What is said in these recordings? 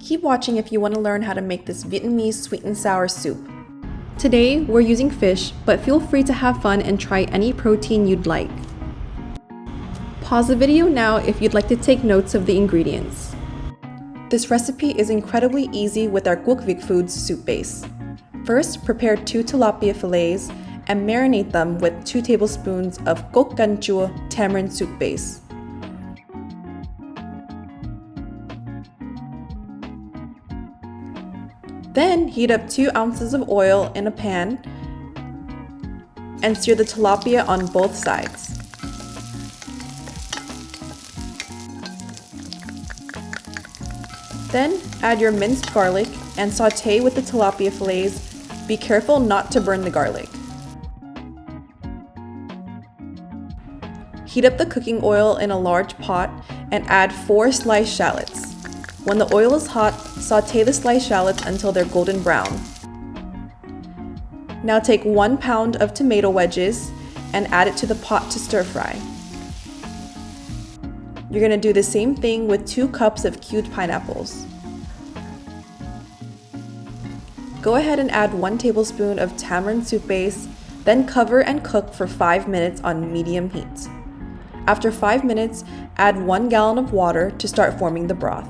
Keep watching if you want to learn how to make this Vietnamese sweet and sour soup. Today, we're using fish, but feel free to have fun and try any protein you'd like. Pause the video now if you'd like to take notes of the ingredients. This recipe is incredibly easy with our Quốc Việt Foods soup base. First, prepare 2 tilapia fillets and marinate them with 2 tablespoons of Quoc Canh Chua Tamarind soup base. Then heat up 2 ounces of oil in a pan and sear the tilapia on both sides. Then add your minced garlic and sauté with the tilapia fillets. Be careful not to burn the garlic. Heat up the cooking oil in a large pot and add 4 sliced shallots. When the oil is hot, sauté the sliced shallots until they're golden brown. Now take 1 pound of tomato wedges and add it to the pot to stir fry. You're going to do the same thing with 2 cups of cubed pineapples. Go ahead and add 1 tablespoon of tamarind soup base, then cover and cook for 5 minutes on medium heat. After 5 minutes, add 1 gallon of water to start forming the broth.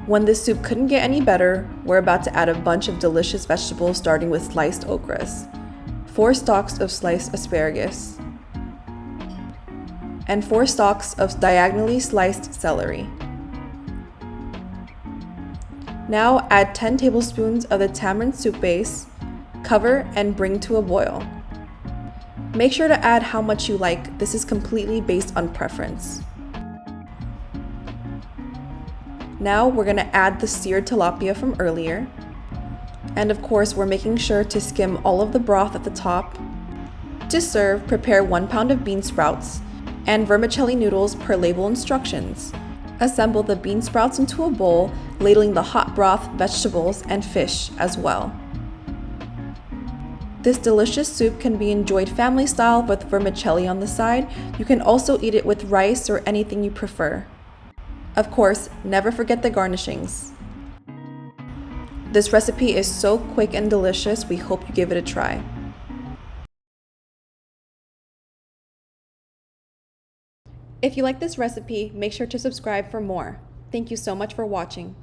When this soup couldn't get any better, we're about to add a bunch of delicious vegetables starting with sliced okras, 4 stalks of sliced asparagus, and 4 stalks of diagonally sliced celery. Now add 10 tablespoons of the tamarind soup base, cover and bring to a boil. Make sure to add how much you like. This is completely based on preference. Now we're going to add the seared tilapia from earlier. And of course, we're making sure to skim all of the broth at the top. To serve, prepare 1 pound of bean sprouts and vermicelli noodles per label instructions. Assemble the bean sprouts into a bowl, ladling the hot broth, vegetables, and fish as well. This delicious soup can be enjoyed family style with vermicelli on the side. You can also eat it with rice or anything you prefer. Of course, never forget the garnishings. This recipe is so quick and delicious, we hope you give it a try. If you like this recipe, make sure to subscribe for more. Thank you so much for watching.